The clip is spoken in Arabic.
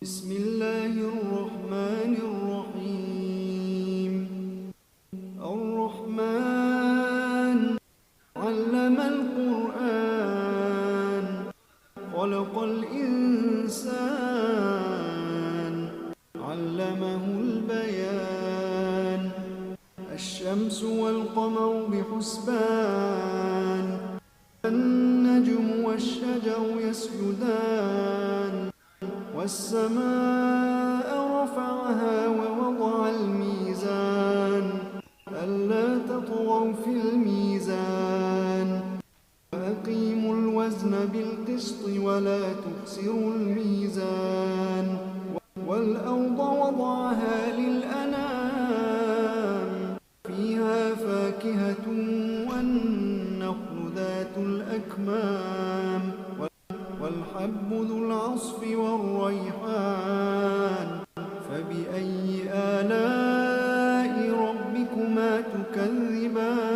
بسم الله الرحمن الرحيم. الرحمن علم القرآن، خلق الإنسان، علمه البيان. الشمس والقمر بحسبان، النجم والشجر يسجدان، والسماء رفعها ووضع الميزان، ألا تطغوا في الميزان، وأقيموا الوزن بالقسط ولا تخسروا الميزان. والأرض وضعها للأنام، فيها فاكهة والنخل ذات الأكمام، والحب ذو العصف والريحان. فبأي آلاء ربكما تكذبان؟